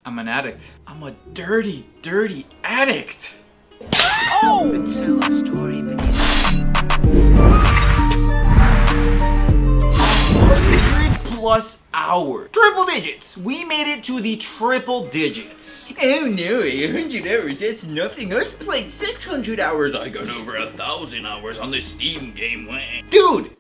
I'm an addict. I'm a dirty, dirty addict. Oh! And so a story begins. 100+ hours. Triple digits. We made it to the triple digits. Oh no, 100 hours, that's nothing. I've played 600 hours. I got over 1,000 hours on the Steam game. Dude!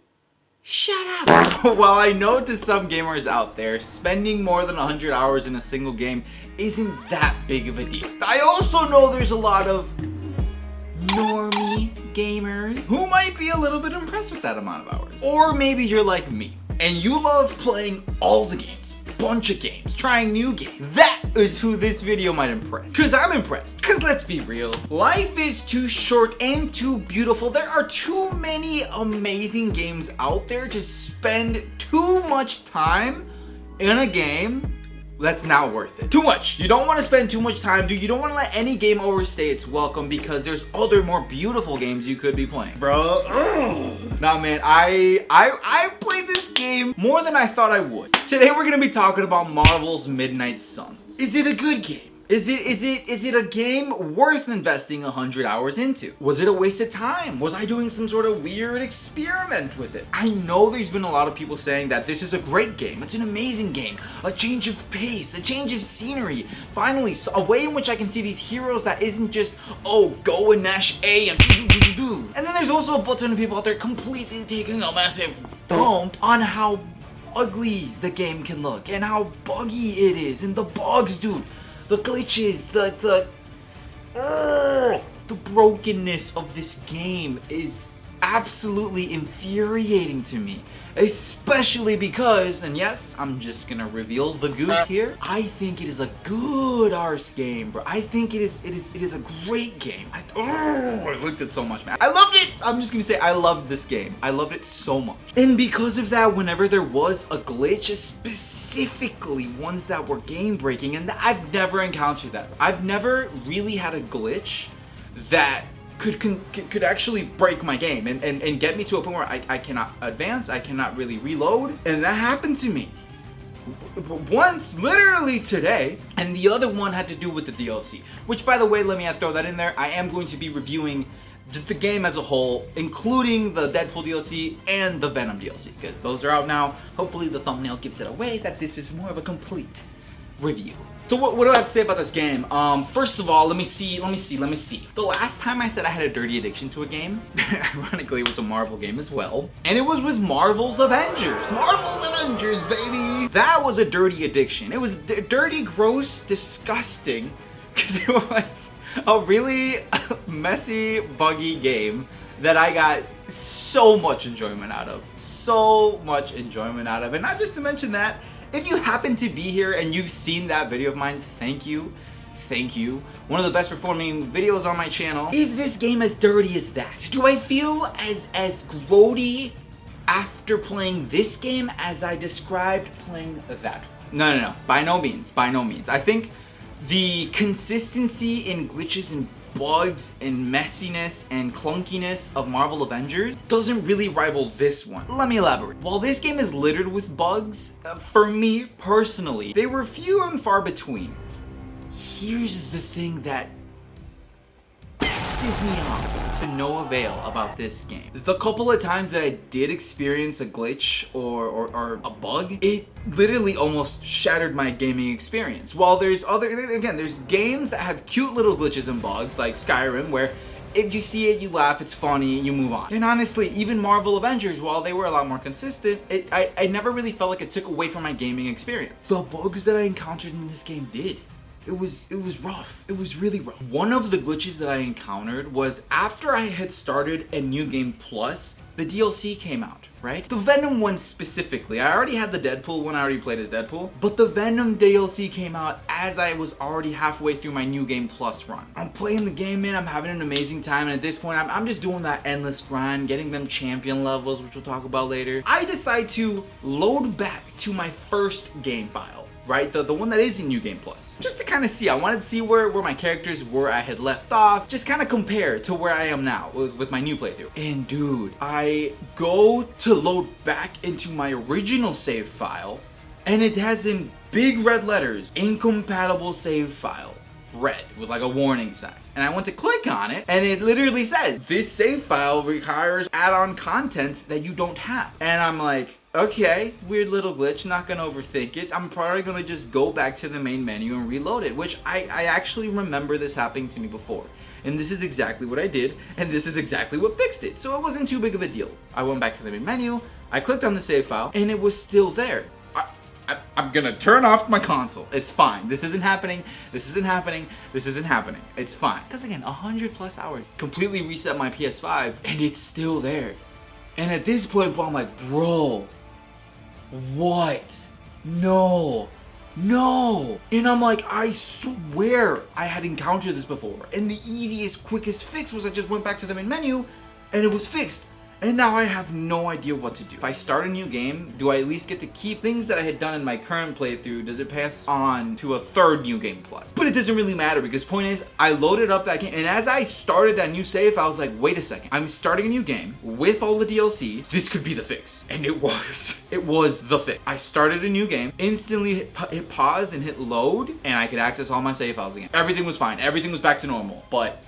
Shut up! While I know to some gamers out there, spending more than 100 hours in a single game isn't that big of a deal. I also know there's a lot of normie gamers who might be a little bit impressed with that amount of hours. Or maybe you're like me, and you love playing all the games, bunch of games, trying new games. That is who this video might impress. Cause I'm impressed. Cause let's be real, life is too short and too beautiful. There are too many amazing games out there to spend too much time in a game that's not worth it. Too much. You don't want to spend too much time, dude. You don't want to let any game overstay its welcome because there's other more beautiful games you could be playing. Bro. Nah, man, I played this game more than I thought I would. Today we're gonna be talking about Marvel's Midnight Suns. Is it a good game? Is it a game worth investing 100 hours into? Was it a waste of time? Was I doing some sort of weird experiment with it? I know there's been a lot of people saying that this is a great game. It's an amazing game. A change of pace, a change of scenery. Finally, a way in which I can see these heroes that isn't just, oh, go and mash A and do. And then there's also a ton of people out there completely taking a massive dump on how ugly the game can look and how buggy it is and the bugs, dude. The glitches, the brokenness of this game is absolutely infuriating to me. Especially because, and yes, I'm just gonna reveal the goose here. I think it is a good arse game, bro. I think it is a great game. I looked at so much, man. I loved it. I'm just gonna say I loved this game. I loved it so much. And because of that, whenever there was a glitch, specifically ones that were game breaking, and I've never encountered that. I've never really had a glitch that could actually break my game and get me to a point where I cannot advance, I cannot really reload, and that happened to me once, literally today, and the other one had to do with the DLC, which, by the way, let me throw that in there. I am going to be reviewing the game as a whole, including the Deadpool DLC and the Venom DLC, because those are out now. Hopefully the thumbnail gives it away that this is more of a complete review. So what do I have to say about this game? First of all, let me see. The last time I said I had a dirty addiction to a game, ironically, it was a Marvel game as well. And it was with Marvel's Avengers. Marvel's Avengers, baby! That was a dirty addiction. It was dirty, gross, disgusting, because it was a really messy, buggy game that I got so much enjoyment out of. And not just to mention that, if you happen to be here and you've seen that video of mine, thank you. One of the best performing videos on my channel. Is this game as dirty as that? Do I feel as grody after playing this game as I described playing that one? No. By no means. I think the consistency in glitches and bugs and messiness and clunkiness of Marvel Avengers doesn't really rival this one. Let me elaborate. While this game is littered with bugs, for me personally, they were few and far between. Here's the thing that pisses me off to no avail about this game. The couple of times that I did experience a glitch or a bug, it literally almost shattered my gaming experience. While there's games that have cute little glitches and bugs like Skyrim, where if you see it, you laugh, it's funny, you move on. And honestly, even Marvel Avengers, while they were a lot more consistent, I never really felt like it took away from my gaming experience. The bugs that I encountered in this game did. It was rough. It was really rough. One of the glitches that I encountered was after I had started a New Game Plus, the DLC came out, right? The Venom one specifically. I already had the Deadpool one, I already played as Deadpool, but the Venom DLC came out as I was already halfway through my New Game Plus run. I'm playing the game, man, I'm having an amazing time, and at this point, I'm just doing that endless grind, getting them champion levels, which we'll talk about later. I decide to load back to my first game file. Right? The one that is in New Game Plus. Just to kind of see, I wanted to see where my characters were I had left off. Just kind of compare to where I am now with my new playthrough. And dude, I go to load back into my original save file and it has in big red letters, incompatible save file. Red with like a warning sign. And I went to click on it and it literally says this save file requires add-on content that you don't have. And I'm like, okay, weird little glitch, not gonna overthink it. I'm probably gonna just go back to the main menu and reload it, which I actually remember this happening to me before. And this is exactly what I did, and this is exactly what fixed it. So it wasn't too big of a deal. I went back to the main menu, I clicked on the save file, and it was still there. I'm gonna turn off my console. It's fine. This isn't happening. This isn't happening. This isn't happening. It's fine. Because again, 100+ hours. Completely reset my PS5 and it's still there. And at this point, I'm like, bro, what? No. No. And I'm like, I swear I had encountered this before. And the easiest, quickest fix was I just went back to the main menu and it was fixed. And now I have no idea what to do. If I start a new game, do I at least get to keep things that I had done in my current playthrough? Does it pass on to a third new game plus? But it doesn't really matter because point is, I loaded up that game and as I started that new save, I was like, wait a second. I'm starting a new game with all the DLC. This could be the fix. And it was. It was the fix. I started a new game, instantly hit pause and hit load, and I could access all my save files again. Everything was fine. Everything was back to normal. But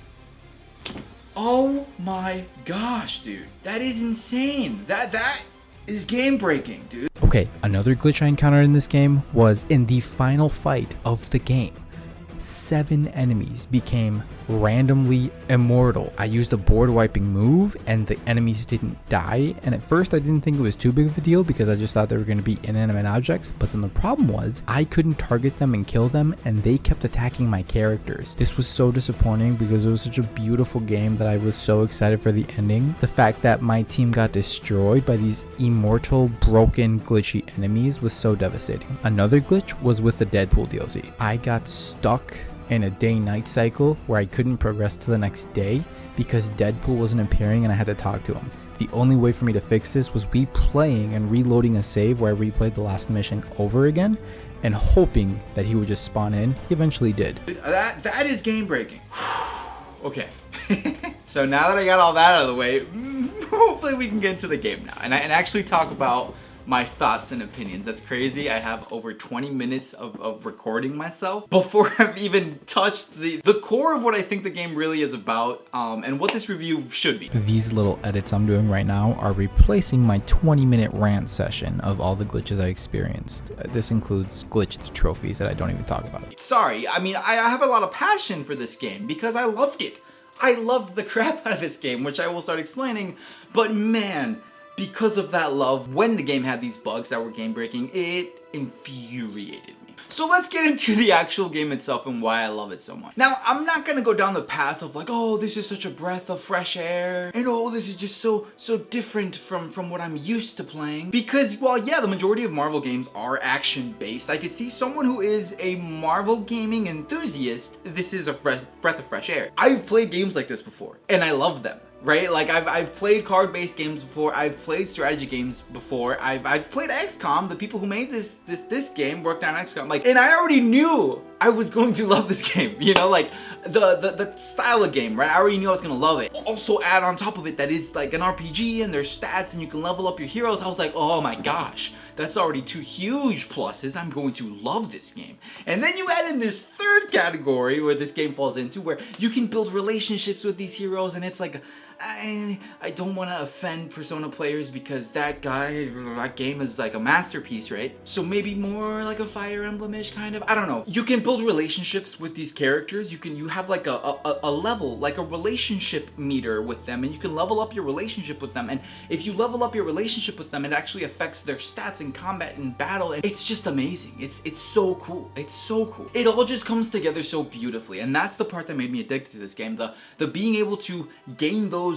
oh my gosh, dude. That is insane. That is game breaking, dude. Okay, another glitch I encountered in this game was in the final fight of the game. 7 enemies became randomly immortal. I used a board wiping move and the enemies didn't die, and at first I didn't think it was too big of a deal because I just thought they were going to be inanimate objects, but then the problem was I couldn't target them and kill them and they kept attacking my characters. This was so disappointing because it was such a beautiful game that I was so excited for the ending. The fact that my team got destroyed by these immortal, broken, glitchy enemies was so devastating. Another glitch was with the Deadpool DLC. I got stuck in a day-night cycle where I couldn't progress to the next day because Deadpool wasn't appearing and I had to talk to him. The only way for me to fix this was replaying and reloading a save where I replayed the last mission over again and hoping that he would just spawn in. He eventually did. That is game breaking. Okay. So now that I got all that out of the way, hopefully we can get into the game now and actually talk about my thoughts and opinions. That's crazy. I have over 20 minutes of recording myself before I've even touched the core of what I think the game really is about, and what this review should be. These little edits I'm doing right now are replacing my 20-minute rant session of all the glitches I experienced. This includes glitched trophies that I don't even talk about. Sorry, I mean, I have a lot of passion for this game because I loved it. I loved the crap out of this game, which I will start explaining, but man, because of that love, when the game had these bugs that were game breaking, it infuriated me. So let's get into the actual game itself and why I love it so much. Now, I'm not gonna go down the path of like, oh, this is such a breath of fresh air, and oh, this is just so different from what I'm used to playing. Because while yeah, the majority of Marvel games are action-based, I could see someone who is a Marvel gaming enthusiast, this is a breath of fresh air. I've played games like this before, and I love them. Right? Like I've played card-based games before, I've played strategy games before, I've played XCOM. The people who made this game worked on XCOM. Like, and I already knew I was going to love this game, you know, like the style of game, right? I already knew I was gonna love it. Also add on top of it that is like an RPG and there's stats and you can level up your heroes. I was like, oh my gosh, that's already 2 huge pluses. I'm going to love this game. And then you add in this third category where this game falls into, where you can build relationships with these heroes, and it's like, I don't want to offend Persona players because that game is like a masterpiece, right? So maybe more like a Fire Emblem-ish kind of, I don't know. You can build relationships with these characters. You have like a level, like a relationship meter with them, and you can level up your relationship with them. And if you level up your relationship with them, it actually affects their stats in combat and battle. And it's just amazing. It's so cool. It's so cool. It all just comes together so beautifully, and that's the part that made me addicted to this game. The being able to gain those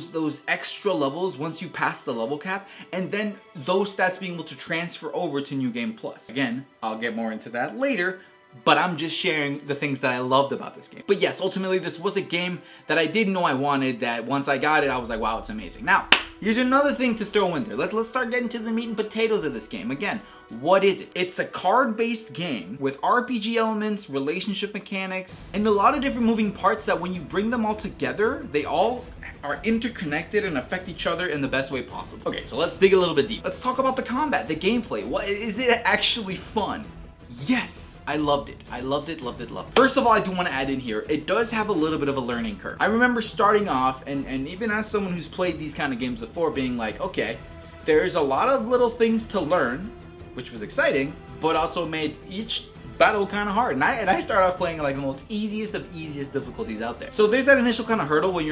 extra levels once you pass the level cap, and then those stats being able to transfer over to New Game Plus. Again, I'll get more into that later, but I'm just sharing the things that I loved about this game. But yes, ultimately this was a game that I didn't know I wanted, that once I got it, I was like, wow, it's amazing. Now, here's another thing to throw in there. Let's start getting to the meat and potatoes of this game. Again, what is it? It's a card-based game with RPG elements, relationship mechanics, and a lot of different moving parts that when you bring them all together, they all are interconnected and affect each other in the best way possible. Okay, so let's dig a little bit deep. Let's talk about the combat, the gameplay. What is it actually fun? Yes, I loved it. I loved it, loved it, loved it. First of all, I do want to add in here, it does have a little bit of a learning curve. I remember starting off, and even as someone who's played these kind of games before, being like, okay, there's a lot of little things to learn, which was exciting, but also made each battle kind of hard. And I started off playing like the most easiest of easiest difficulties out there. So there's that initial kind of hurdle when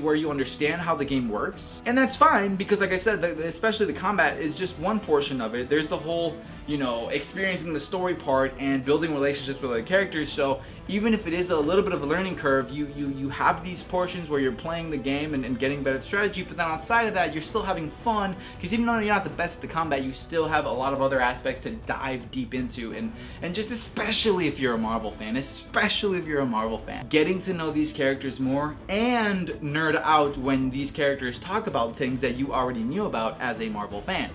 where you understand how the game works, and that's fine because, like I said, especially the combat is just one portion of it. There's the whole, you know, experiencing the story part and building relationships with other characters. So even if it is a little bit of a learning curve, you have these portions where you're playing the game and getting better at strategy, but then outside of that, you're still having fun because even though you're not the best at the combat, you still have a lot of other aspects to dive deep into, and just especially if you're a Marvel fan, getting to know these characters more and nerd out when these characters talk about things that you already knew about as a Marvel fan.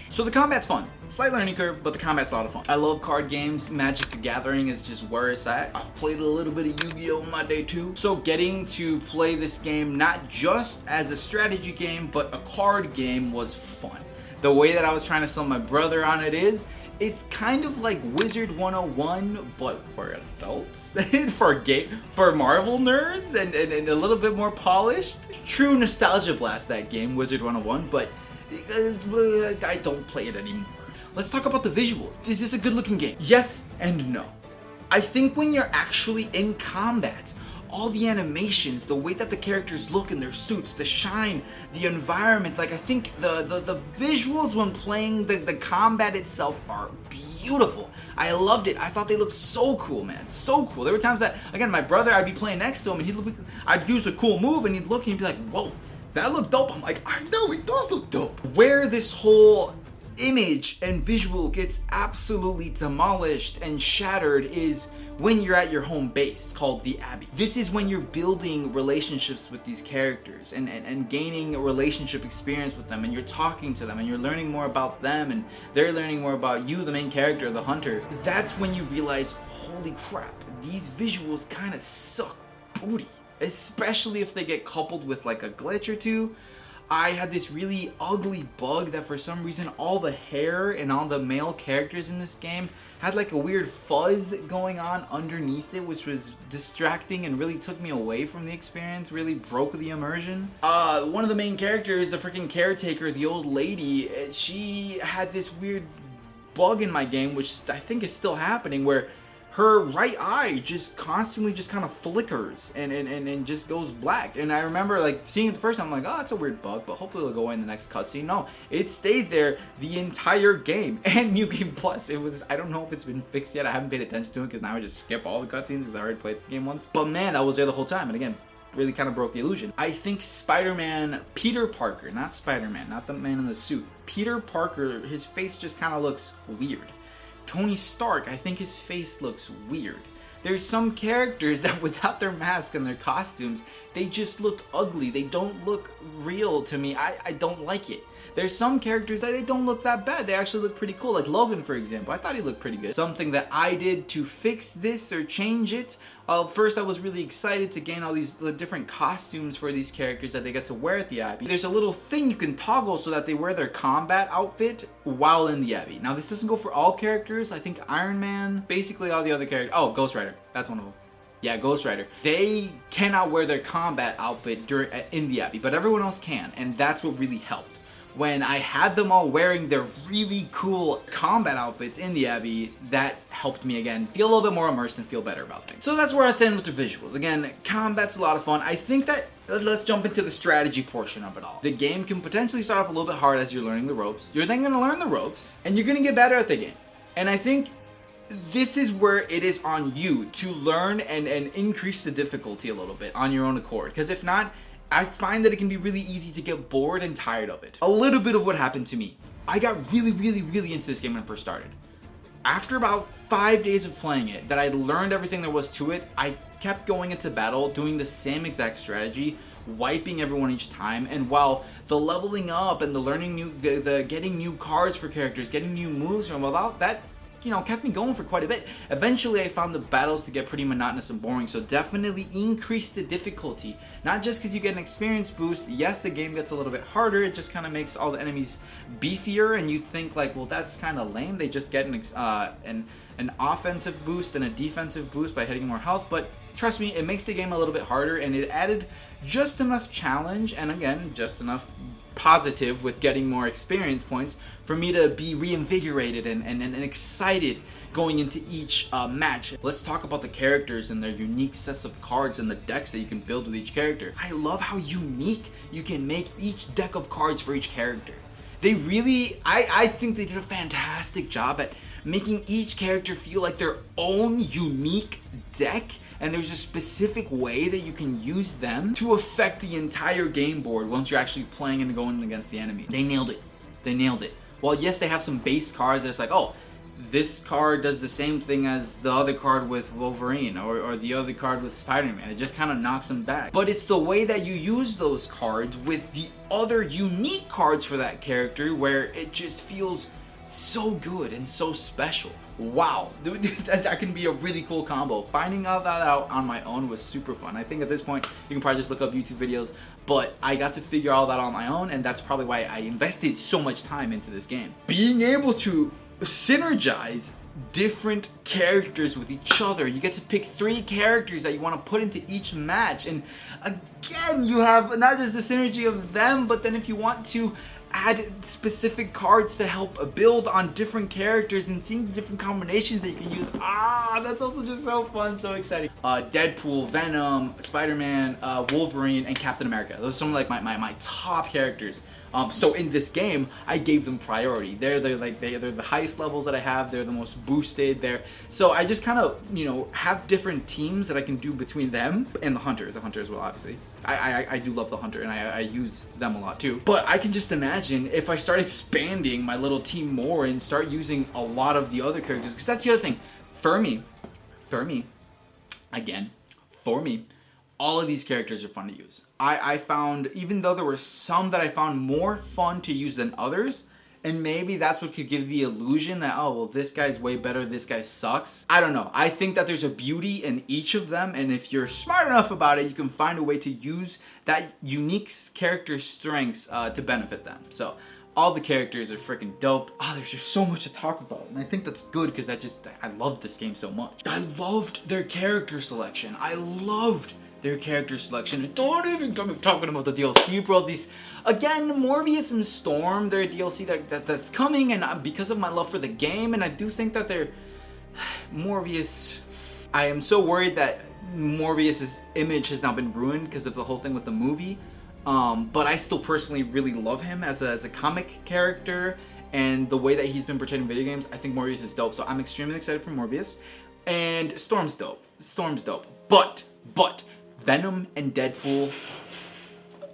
So the combat's fun. Slight learning curve, but the combat's a lot of fun. I love card games. Magic the Gathering is just where it's at. I've played a little bit of Yu-Gi-Oh! In my day too. So getting to play this game not just as a strategy game, but a card game was fun. The way that I was trying to sell my brother on it is, it's kind of like Wizard 101, but for adults, for Marvel nerds, and a little bit more polished. True nostalgia blast, that game, Wizard 101, but I don't play it anymore. Let's talk about the visuals. Is this a good looking game? Yes and no. I think when you're actually in combat, all the animations, the way that the characters look in their suits, the shine, the environment, like I think the visuals when playing the combat itself are beautiful. I loved it. I thought they looked so cool, man. So cool. There were times that, again, my brother, I'd be playing next to him and I'd use a cool move and he'd look and he'd be like, whoa, that looked dope. I'm like, I know, it does look dope. Where this whole image and visual gets absolutely demolished and shattered is when you're at your home base called the Abbey. This is when you're building relationships with these characters and gaining a relationship experience with them, and you're talking to them and you're learning more about them and they're learning more about you, the main character, the hunter. That's when you realize, holy crap, these visuals kind of suck booty. Especially if they get coupled with like a glitch or two. I had this really ugly bug that for some reason all the hair and all the male characters in this game had like a weird fuzz going on underneath it, which was distracting and really took me away from the experience, really broke the immersion. One of the main characters, the freaking caretaker, the old lady, she had this weird bug in my game, which I think is still happening, where her right eye just constantly just kind of flickers and just goes black. And I remember like seeing it the first time, I'm like, oh, that's a weird bug, but hopefully it'll go away in the next cutscene. No, it stayed there the entire game. And New Game Plus, it was, I don't know if it's been fixed yet. I haven't paid attention to it because now I just skip all the cutscenes because I already played the game once. But man, that was there the whole time. And again, really kind of broke the illusion. I think Spider-Man, Peter Parker, not Spider-Man, not the man in the suit. Peter Parker, his face just kind of looks weird. Tony Stark, I think his face looks weird. There's some characters that without their mask and their costumes, they just look ugly. They don't look real to me. I don't like it. There's some characters that they don't look that bad. They actually look pretty cool. Like Logan, for example. I thought he looked pretty good. Something that I did to fix this or change it. First, I was really excited to gain all these different costumes for these characters that they get to wear at the Abbey. There's a little thing you can toggle so that they wear their combat outfit while in the Abbey. Now, this doesn't go for all characters. I think Iron Man, basically all the other characters. Oh, Ghost Rider. That's one of them. Yeah, Ghost Rider. They cannot wear their combat outfit in the Abbey, but everyone else can, and that's what really helped. When I had them all wearing their really cool combat outfits in the Abbey, that helped me again feel a little bit more immersed and feel better about things. So that's where I stand with the visuals. Again, combat's a lot of fun. I think that, let's jump into the strategy portion of it all. The game can potentially start off a little bit hard as you're learning the ropes. You're then gonna learn the ropes, and you're gonna get better at the game. And I think this is where it is on you to learn and increase the difficulty a little bit on your own accord. Because if not, I find that it can be really easy to get bored and tired of it. A little bit of what happened to me. I got really into this game when I first started. After about 5 days of playing it, that I learned everything there was to it, I kept going into battle, doing the same exact strategy, wiping everyone each time, and while the leveling up and the learning the getting new cards for characters, getting new moves from, without that, you know, kept me going for quite a bit. Eventually I found the battles to get pretty monotonous and boring, so definitely increase the difficulty. Not just because you get an experience boost. Yes, the game gets a little bit harder, it just kind of makes all the enemies beefier, and you'd think like, well, that's kind of lame, they just get an offensive boost and a defensive boost by hitting more health. But trust me, it makes the game a little bit harder, and it added just enough challenge, and again, just enough positive with getting more experience points for me to be reinvigorated and excited going into each match. Let's talk about the characters and their unique sets of cards and the decks that you can build with each character. I love how unique you can make each deck of cards for each character. They really, I think they did a fantastic job at making each character feel like their own unique deck, and there's a specific way that you can use them to affect the entire game board once you're actually playing and going against the enemy. They nailed it. They nailed it. Well, yes, they have some base cards that's like, oh, this card does the same thing as the other card with Wolverine or the other card with Spider-Man. It just kind of knocks them back. But it's the way that you use those cards with the other unique cards for that character where it just feels so good and so special. Wow, that can be a really cool combo. Finding all that out on my own was super fun. I think at this point you can probably just look up YouTube videos, but I got to figure all that out on my own, and that's probably why I invested so much time into this game. Being able to synergize different characters with each other. You get to pick 3 characters that you want to put into each match, and again, you have not just the synergy of them, but then if you want to add specific cards to help build on different characters and seeing the different combinations that you can use. That's also just so fun, so exciting. Deadpool, Venom, Spider-Man, Wolverine, and Captain America. Those are some of like my top characters. So in this game, I gave them priority. They're the highest levels that I have. They're the most boosted. So I just kind of, you know, have different teams that I can do between them and the hunter as well. Obviously, I do love the hunter, and I use them a lot too. But I can just imagine if I start expanding my little team more and start using a lot of the other characters, because that's the other thing. For me, all of these characters are fun to use. I found, even though there were some that I found more fun to use than others, and maybe that's what could give the illusion that, oh, well, this guy's way better, this guy sucks. I don't know. I think that there's a beauty in each of them, and if you're smart enough about it, you can find a way to use that unique character strengths to benefit them. So all the characters are freaking dope. There's just so much to talk about, and I think that's good because I loved this game so much. I loved their character selection. I loved their character selection. And don't even get me talking about the DLC, bro. These, again, Morbius and Storm, they're a DLC that's coming, and because of my love for the game, and I do think that they're Morbius. I am so worried that Morbius's image has now been ruined because of the whole thing with the movie. But I still personally really love him as a comic character, and the way that he's been portrayed in video games. I think Morbius is dope, so I'm extremely excited for Morbius. And Storm's dope. But Venom and Deadpool,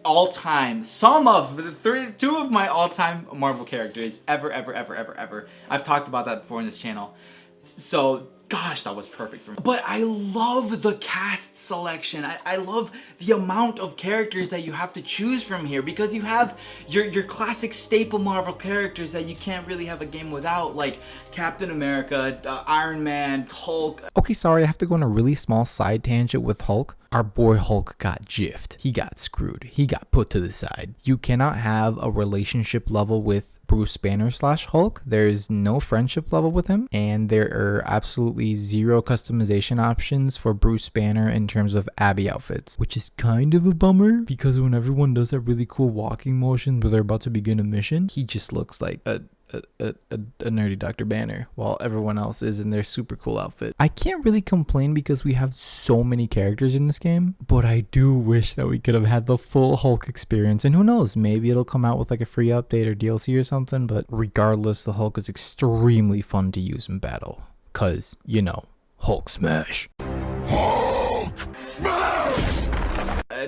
all-time, two of my all-time Marvel characters ever. I've talked about that before in this channel. So, gosh, that was perfect for me. But I love the cast selection. I love the amount of characters that you have to choose from here, because you have your classic staple Marvel characters that you can't really have a game without, like Captain America, Iron Man, Hulk. Okay, sorry, I have to go on a really small side tangent with Hulk. Our boy Hulk got jiffed. He got screwed. He got put to the side. You cannot have a relationship level with Bruce Banner / Hulk. There's no friendship level with him, and there are absolutely 0 customization options for Bruce Banner in terms of Abby outfits, which is kind of a bummer, because when everyone does that really cool walking motion where they're about to begin a mission, he just looks like a nerdy Dr. Banner while everyone else is in their super cool outfit. I can't really complain because we have so many characters in this game, but I do wish that we could have had the full Hulk experience, and who knows, maybe it'll come out with like a free update or DLC or something. But regardless, the Hulk is extremely fun to use in battle, cause, you know, Hulk smash. Hulk smash!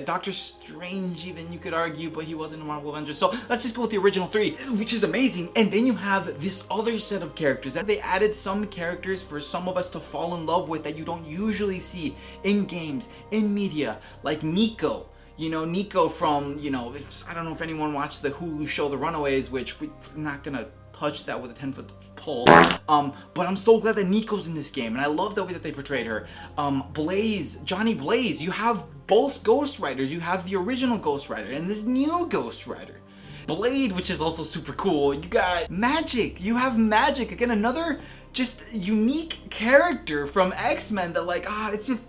Doctor Strange, even, you could argue, but he wasn't a Marvel Avenger. So let's just go with the original 3, which is amazing. And then you have this other set of characters that they added some characters for some of us to fall in love with that you don't usually see in games, in media, like Nico. You know, Nico from, you know, I don't know if anyone watched the Hulu show The Runaways, which we're not gonna touch that with a 10-foot pole. But I'm so glad that Nico's in this game, and I love the way that they portrayed her. Blaze, Johnny Blaze, you have both Ghost Riders. You have the original Ghost Rider and this new Ghost Rider. Blade, which is also super cool. You got Magic. You have Magic. Again, another just unique character from X-Men that like, it's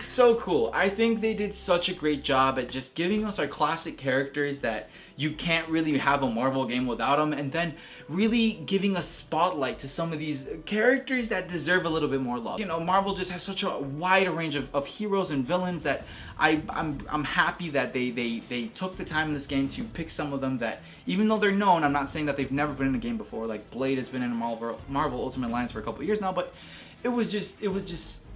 so cool. I think they did such a great job at just giving us our classic characters that you can't really have a Marvel game without them, and then really giving a spotlight to some of these characters that deserve a little bit more love. You know, Marvel just has such a wide range of heroes and villains that I'm happy that they took the time in this game to pick some of them that, even though they're known, I'm not saying that they've never been in a game before. Like Blade has been in a Marvel Ultimate Alliance for a couple years now, but it was just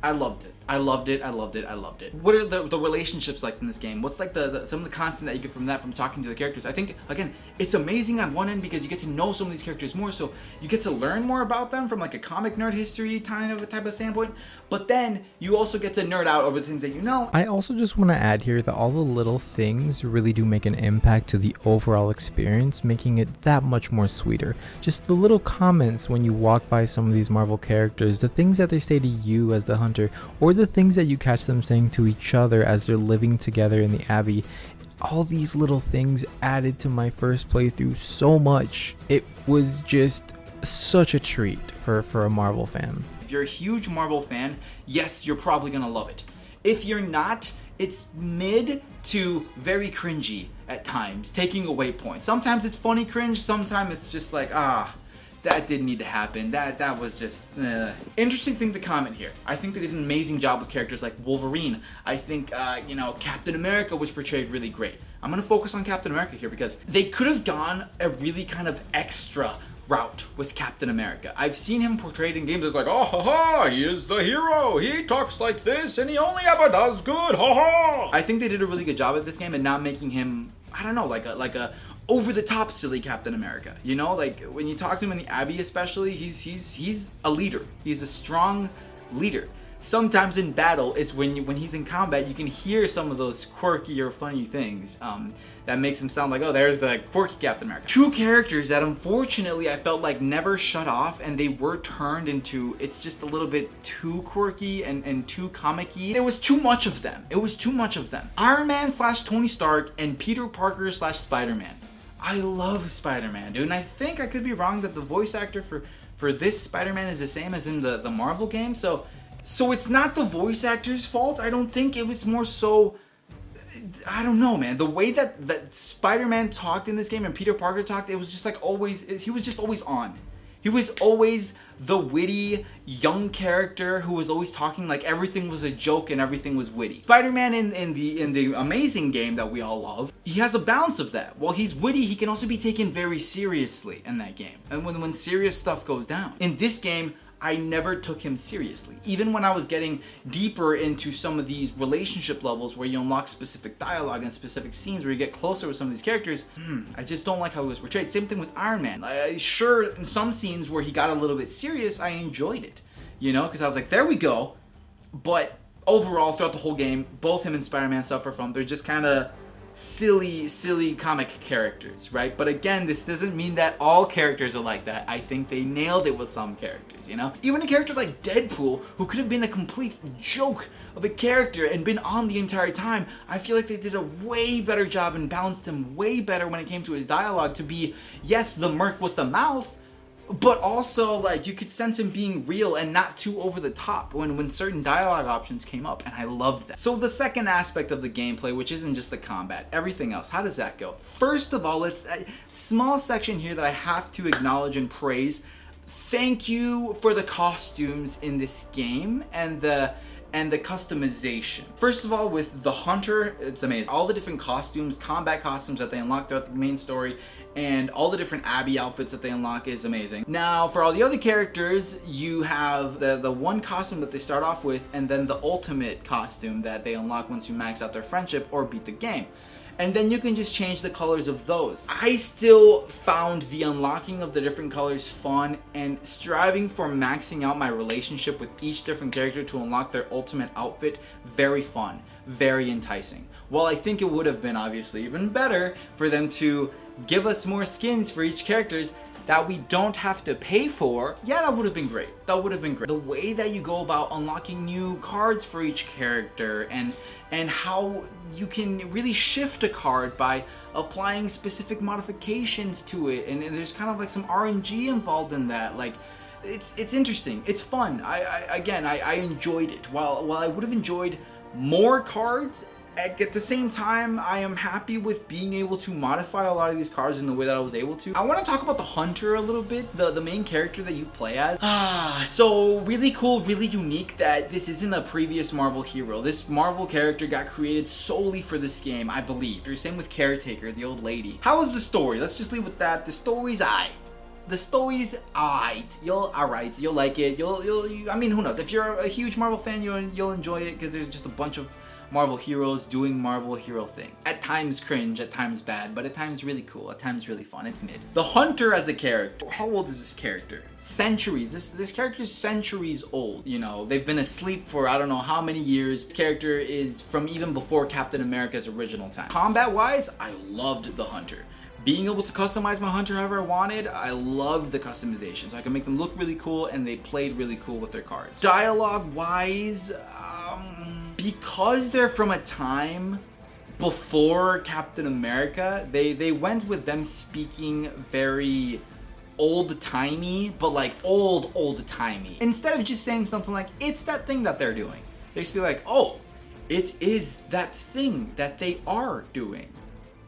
I loved it. I loved it. What are the relationships like in this game? What's like some of the content that you get from that, from talking to the characters? I think, again, it's amazing on one end because you get to know some of these characters more, so you get to learn more about them from like a comic nerd history type of standpoint, but then you also get to nerd out over the things that you know. I also just want to add here that all the little things really do make an impact to the overall experience, making it that much more sweeter. Just the little comments when you walk by some of these Marvel characters, the things that they say to you as the hunter, or the things that you catch them saying to each other as they're living together in the Abbey. All these little things added to my first playthrough so much. It was just such a treat for a Marvel fan. If you're a huge Marvel fan, yes, you're probably gonna love it. If you're not, it's mid to very cringy at times, taking away points. Sometimes it's funny cringe, sometimes it's just like, that didn't need to happen. That was just interesting thing to comment here. I think they did an amazing job with characters like Wolverine. I think Captain America was portrayed really great. I'm gonna focus on Captain America here because they could have gone a really kind of extra route with Captain America. I've seen him portrayed in games as like, oh haha, he is the hero. He talks like this and he only ever does good. Haha. I think they did a really good job at this game and not making him, I don't know, like a over the top silly Captain America. You know, like when you talk to him in the Abbey especially, he's a leader. He's a strong leader. Sometimes in battle is when he's in combat, you can hear some of those quirky or funny things that makes him sound like, oh, there's the quirky Captain America. Two characters that unfortunately I felt like never shut off, and they were turned into, it's just a little bit too quirky and too comic-y. There was too much of them. It was too much of them. Iron Man / Tony Stark and Peter Parker / Spider-Man. I love Spider-Man, dude, and I think I could be wrong that the voice actor for this Spider-Man is the same as in the Marvel game, so it's not the voice actor's fault. I don't think. It was more so, I don't know, man. The way that Spider-Man talked in this game and Peter Parker talked, it was just like always, he was just always on. He was always the witty young character who was always talking like everything was a joke and everything was witty. Spider-Man in the Amazing game that we all love, he has a balance of that. While he's witty, he can also be taken very seriously in that game. And when serious stuff goes down. In this game, I never took him seriously. Even when I was getting deeper into some of these relationship levels where you unlock specific dialogue and specific scenes where you get closer with some of these characters, I just don't like how he was portrayed. Same thing with Iron Man. Sure, in some scenes where he got a little bit serious, I enjoyed it, you know, because I was like, there we go. But overall, throughout the whole game, both him and Spider-Man suffer from, they're just kind of silly comic characters, right? But again, this doesn't mean that all characters are like that. I think they nailed it with some characters, you know? Even a character like Deadpool, who could have been a complete joke of a character and been on the entire time, I feel like they did a way better job and balanced him way better when it came to his dialogue to be, yes, the merc with the mouth, but also like you could sense him being real and not too over the top when certain dialogue options came up, and I loved that. So the second aspect of the gameplay, which isn't just the combat, everything else, how does that go? First of all, let's small section here that I have to acknowledge and praise. Thank you for the costumes in this game and the customization. First of all, with the Hunter, it's amazing. All the different costumes, combat costumes that they unlock throughout the main story, and all the different Abbey outfits that they unlock is amazing. Now, for all the other characters, you have the one costume that they start off with, and then the ultimate costume that they unlock once you max out their friendship or beat the game. And then you can just change the colors of those. I still found the unlocking of the different colors fun, and striving for maxing out my relationship with each different character to unlock their ultimate outfit very fun, very enticing. While I think it would have been obviously even better for them to give us more skins for each characters, that we don't have to pay for, yeah, that would have been great. That would have been great. The way that you go about unlocking new cards for each character and how you can really shift a card by applying specific modifications to it, and there's kind of like some RNG involved in that. Like, it's interesting. It's fun. I enjoyed it. While I would have enjoyed more cards, at the same time, I am happy with being able to modify a lot of these cards in the way that I was able to. I want to talk about the Hunter a little bit, the main character that you play as. So really cool, really unique that this isn't a previous Marvel hero. This Marvel character got created solely for this game, I believe. Same with Caretaker, the old lady. How was the story? Let's just leave with that. The story's aight. The story's alright. Alright. You'll like it. I mean, who knows? If you're a huge Marvel fan, you'll enjoy it because there's just a bunch of Marvel heroes doing Marvel hero thing. At times cringe, at times bad, but at times really cool, at times really fun. It's mid. The Hunter as a character. How old is this character? Centuries. This character is centuries old. You know, they've been asleep for I don't know how many years. This character is from even before Captain America's original time. Combat-wise, I loved the Hunter. Being able to customize my Hunter however I wanted, I loved the customization. So I could make them look really cool, and they played really cool with their cards. Dialogue-wise, because they're from a time before Captain America, they went with them speaking very old-timey, but like old-timey. Instead of just saying something like, it's that thing that they're doing, they just be like, oh, it is that thing that they are doing.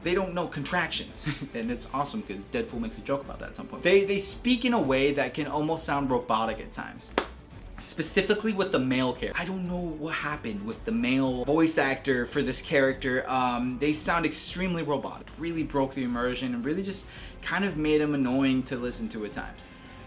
They don't know contractions. And it's awesome because Deadpool makes a joke about that at some point. They speak in a way that can almost sound robotic at times. Specifically with the male character. I don't know what happened with the male voice actor for this character. They sound extremely robotic. Really broke the immersion and really just kind of made them annoying to listen to at times.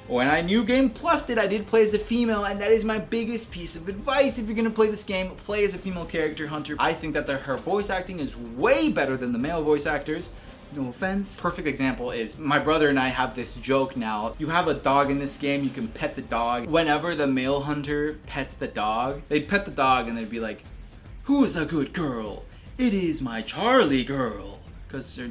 When I New Game Plus'd it, I did play as a female, and that is my biggest piece of advice. If you're gonna play this game, play as a female character, Hunter. I think that her voice acting is way better than the male voice actors. No offense. Perfect example is my brother and I have this joke now. You have a dog in this game, you can pet the dog. Whenever the male Hunter pet the dog, they'd pet the dog and they'd be like, who's a good girl? It is my Charlie girl. Because the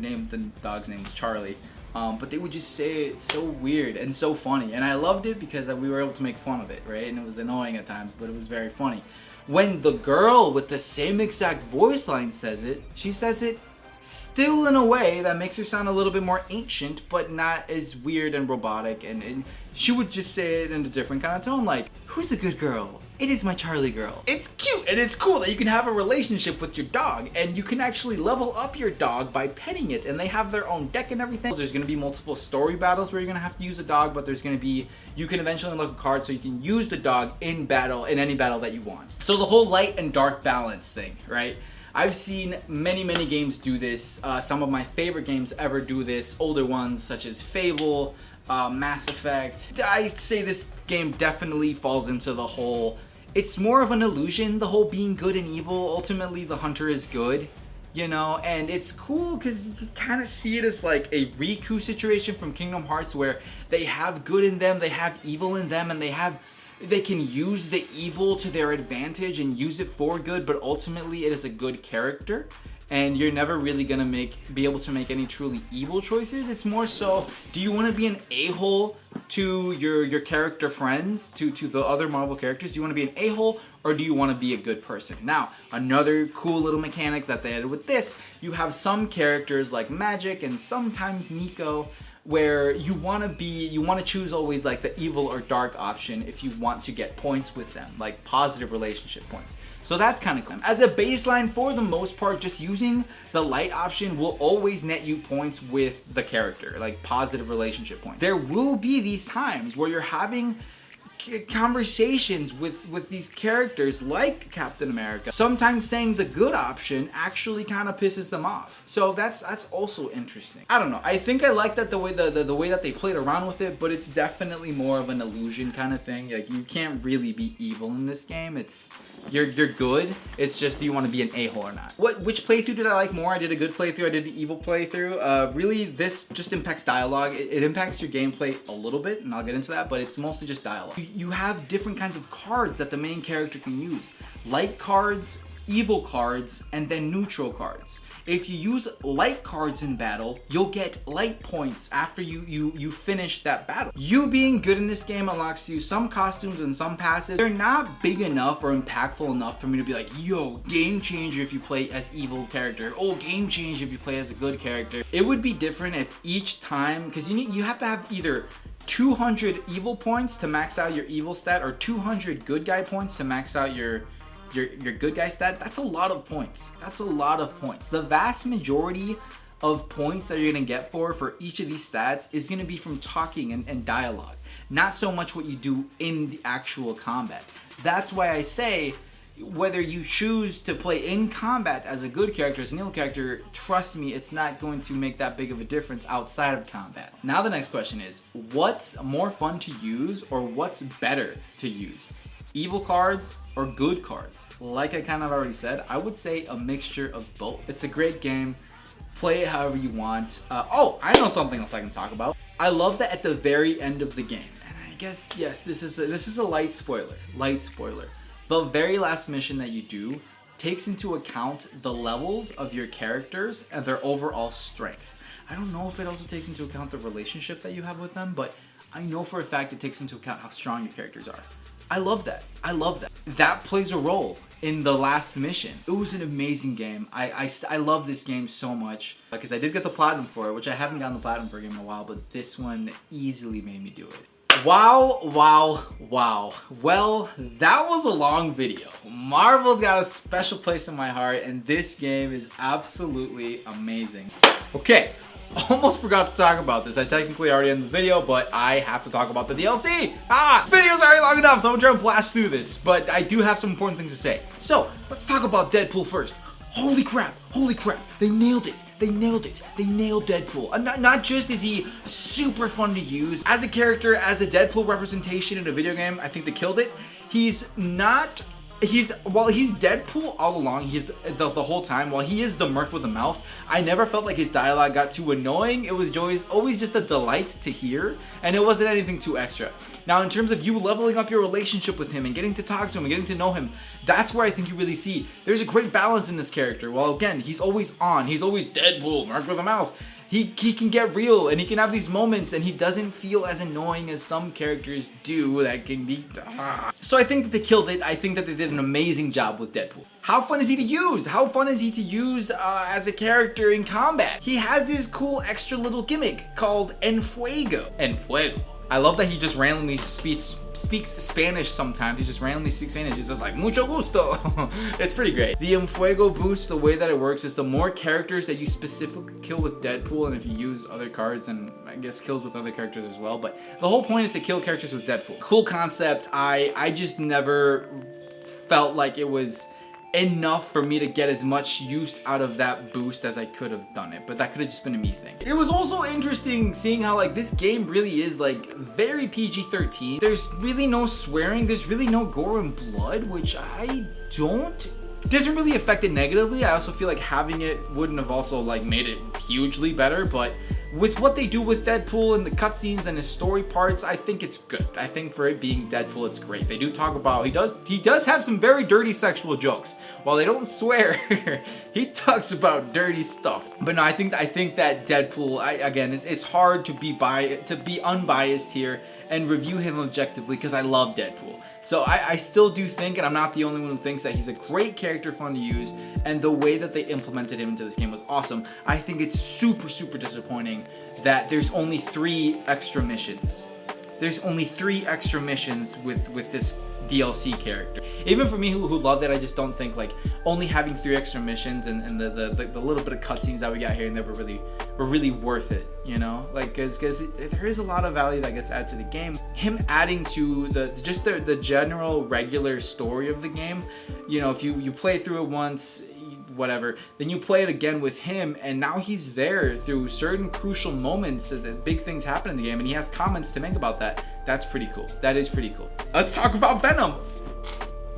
dog's name is Charlie. But they would just say it so weird and so funny. And I loved it because we were able to make fun of it, right? And it was annoying at times, but it was very funny. When the girl with the same exact voice line says it, she says it still in a way that makes her sound a little bit more ancient, but not as weird and robotic. And she would just say it in a different kind of tone, like, who's a good girl? It is my Charlie girl. It's cute and it's cool that you can have a relationship with your dog, and you can actually level up your dog by petting it, and they have their own deck and everything. There's gonna be multiple story battles where you're gonna have to use a dog, but there's gonna be, you can eventually unlock a card so you can use the dog in battle, in any battle that you want. So the whole light and dark balance thing, right? I've seen many games do this. Some of my favorite games ever do this. Older ones such as Fable, Mass Effect. I say this game definitely falls into the whole, it's more of an illusion, the whole being good and evil. Ultimately, the Hunter is good, you know, and it's cool because you kind of see it as like a Riku situation from Kingdom Hearts, where they have good in them, they have evil in them, and they can use the evil to their advantage and use it for good, but ultimately it is a good character. And you're never really gonna be able to make any truly evil choices. It's more so, do you want to be an a-hole to your character friends, to the other Marvel characters? Do you want to be an a-hole, or do you want to be a good person? Now, another cool little mechanic that they added with this, you have some characters like Magic and sometimes Nico, where you want to choose always like the evil or dark option if you want to get points with them, like positive relationship points. So that's kind of cool. As a baseline, for the most part, just using the light option will always net you points with the character, like positive relationship points. There will be these times where you're having conversations with these characters like Captain America. Sometimes saying the good option actually kind of pisses them off. So that's also interesting. I don't know. I think I like that the way that they played around with it, but it's definitely more of an illusion kind of thing. Like, you can't really be evil in this game. It's you're good. It's just, do you want to be an a-hole or not? Which playthrough did I like more? I did a good playthrough. I did an evil playthrough. Really, this just impacts dialogue. It impacts your gameplay a little bit, and I'll get into that, but it's mostly just dialogue. You have different kinds of cards that the main character can use. Light cards evil cards and then neutral cards. If you use light cards in battle, you'll get light points after you finish that battle. You being good in this game unlocks you some costumes and some passives. They're not big enough or impactful enough for me to be like, yo, game changer if you play as evil character. Oh, game changer if you play as a good character. It would be different if each time, because you have to have either 200 evil points to max out your evil stat or 200 good guy points to max out your good guy stat. That's a lot of points. That's a lot of points. The vast majority of points that you're gonna get for each of these stats is gonna be from talking and dialogue, not so much what you do in the actual combat. That's why I say, whether you choose to play in combat as a good character, as an evil character, trust me, it's not going to make that big of a difference outside of combat. Now the next question is, what's more fun to use or what's better to use? Evil cards or good cards? Like I kind of already said, I would say a mixture of both. It's a great game. Play it however you want. Oh, I know something else I can talk about. I love that at the very end of the game, and I guess, yes, this is a light spoiler. The very last mission that you do takes into account the levels of your characters and their overall strength. I don't know if it also takes into account the relationship that you have with them, but I know for a fact it takes into account how strong your characters are. I love that. I love that. That plays a role in the last mission. It was an amazing game. I love this game so much because I did get the platinum for it, which I haven't gotten the platinum for a game in a while, but this one easily made me do it. Wow. Well, that was a long video. Marvel's got a special place in my heart, and this game is absolutely amazing. Okay. Almost forgot to talk about this. I technically already ended the video, but I have to talk about the DLC. Video's already long enough, so I'm gonna try and blast through this, but I do have some important things to say. So, let's talk about Deadpool first. Holy crap, they nailed it. They nailed Deadpool. Not just is he super fun to use, as a character, as a Deadpool representation in a video game, I think they killed it. While he's Deadpool all along, he's the whole time, while he is the merc with the mouth, I never felt like his dialogue got too annoying. It was always just a delight to hear, and it wasn't anything too extra. Now, in terms of you leveling up your relationship with him and getting to talk to him and getting to know him, that's where I think you really see there's a great balance in this character. While again, he's always on, he's always Deadpool, merc with a mouth. He can get real and he can have these moments and he doesn't feel as annoying as some characters do that can be. So I think that they killed it. I think that they did an amazing job with Deadpool. How fun is he to use? How fun is he to use as a character in combat? He has this cool extra little gimmick called Enfuego. I love that he just randomly speaks Spanish sometimes. He just randomly speaks Spanish. He's just like, mucho gusto. It's pretty great. The Enfuego boost, the way that it works is the more characters that you specifically kill with Deadpool, and if you use other cards, and I guess kills with other characters as well, but the whole point is to kill characters with Deadpool. Cool concept. I just never felt like it was enough for me to get as much use out of that boost as I could have done it, but that could have just been a me thing. It was also interesting seeing how like this game really is like very PG-13. There's really no swearing, there's really no gore and blood, which doesn't really affect it negatively. I also feel like having it wouldn't have also like made it hugely better, but with what they do with Deadpool and the cutscenes and his story parts, I think it's good. I think for it being Deadpool, it's great. They do talk about, he does have some very dirty sexual jokes. While they don't swear, he talks about dirty stuff. But no, I think that Deadpool, again, it's hard to be unbiased here and review him objectively because I love Deadpool. So I still do think, and I'm not the only one who thinks, that he's a great character, fun to use, and the way that they implemented him into this game was awesome. I think it's super, super disappointing that there's only 3 extra missions. There's only 3 extra missions with this DLC character. Even for me who loved it, I just don't think like only having 3 extra missions and the little bit of cutscenes that we got here and there were really worth it, you know? Like because there is a lot of value that gets added to the game. Him adding to the general regular story of the game, you know, if you play through it once, whatever, then you play it again with him, and now he's there through certain crucial moments so that big things happen in the game, and he has comments to make about that. That's pretty cool. That is pretty cool. Let's talk about Venom.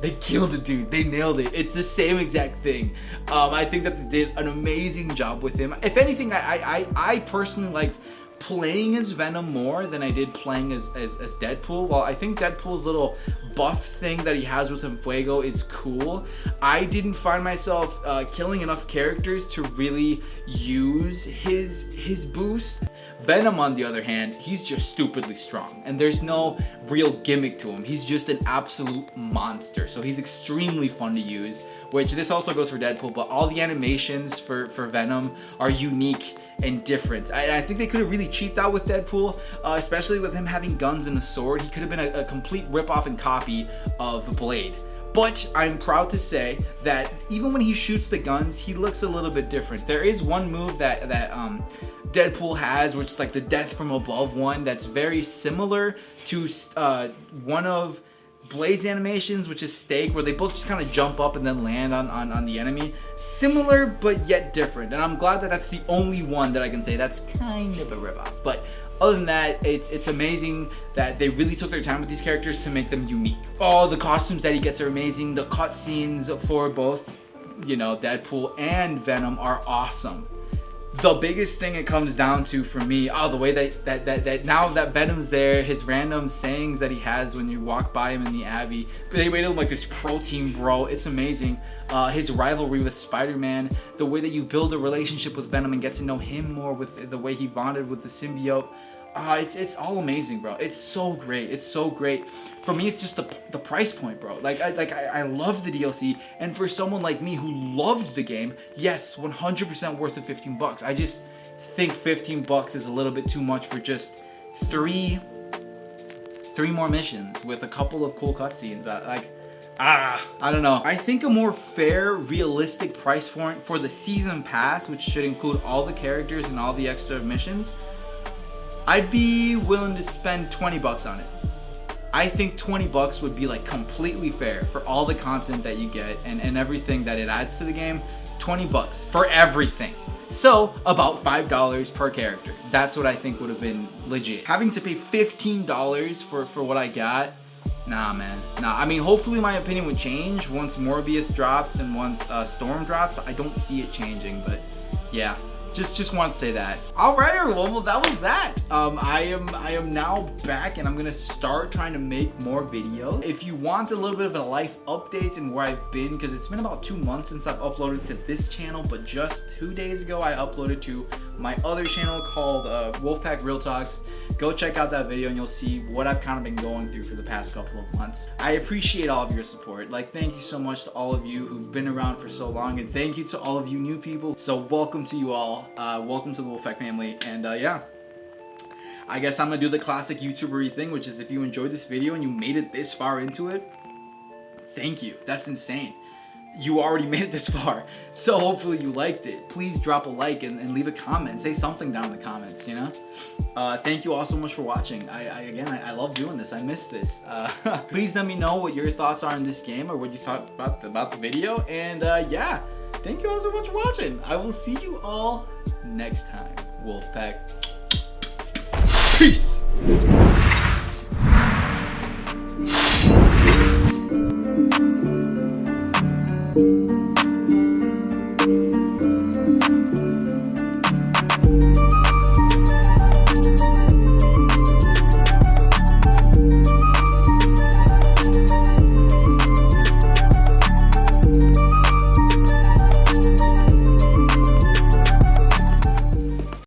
They killed it, dude. They nailed it. It's the same exact thing. I think that they did an amazing job with him. If anything, I personally liked playing as Venom more than I did playing as Deadpool. While I think Deadpool's little buff thing that he has with Fuego is cool, I didn't find myself killing enough characters to really use his boost. Venom, on the other hand, he's just stupidly strong, and there's no real gimmick to him. He's just an absolute monster, so he's extremely fun to use, which this also goes for Deadpool, but all the animations for Venom are unique and different. I think they could have really cheaped out with Deadpool, especially with him having guns and a sword. He could have been a complete ripoff and copy of Blade. But I'm proud to say that even when he shoots the guns, he looks a little bit different. There is one move that Deadpool has, which is like the death from above one, that's very similar to one of Blade's animations, which is Stake, where they both just kind of jump up and then land on the enemy. Similar, but yet different. And I'm glad that that's the only one that I can say that's kind of a ripoff. But other than that, it's amazing that they really took their time with these characters to make them unique. Oh, the costumes that he gets are amazing. The cutscenes for both, you know, Deadpool and Venom are awesome. The biggest thing it comes down to for me, the way that now that Venom's there, his random sayings that he has when you walk by him in the Abbey, they made him like this pro team bro. It's amazing. His rivalry with Spider-Man, the way that you build a relationship with Venom and get to know him more with the way he bonded with the symbiote. It's all amazing, bro. It's so great. It's so great. For me, it's just the price point, bro. I loved the DLC, and for someone like me who loved the game, yes, 100% worth the 15 bucks. I just think 15 bucks is a little bit too much for just three more missions with a couple of cool cutscenes. I don't know. I think a more fair, realistic price point for the season pass, which should include all the characters and all the extra missions, I'd be willing to spend 20 bucks on it. I think 20 bucks would be like completely fair for all the content that you get and everything that it adds to the game. 20 bucks for everything. So about $5 per character. That's what I think would have been legit. Having to pay $15 for what I got, nah, man. Nah, I mean, hopefully my opinion would change once Morbius drops and once Storm drops, but I don't see it changing, but yeah. Just want to say that. All right, everyone. Well, that was that. I am now back, and I'm gonna start trying to make more videos. If you want a little bit of a life update and where I've been, because it's been about 2 months since I've uploaded to this channel, but just 2 days ago I uploaded to my other channel called Wolfpack Real Talks. Go check out that video and you'll see what I've kind of been going through for the past couple of months. I appreciate all of your support. Like, thank you so much to all of you who've been around for so long, and thank you to all of you new people. So welcome to you all. Welcome to the Wolfpack family, and yeah. I guess I'm gonna do the classic YouTuber-y thing, which is if you enjoyed this video and you made it this far into it, thank you. That's insane. You already made it this far, so hopefully you liked it. Please drop a like and leave a comment. Say something down in the comments, you know? Thank you all so much for watching. I love doing this. I miss this. Please let me know what your thoughts are in this game or what you thought about the video. And yeah, thank you all so much for watching. I will see you all next time. Wolfpack. Peace.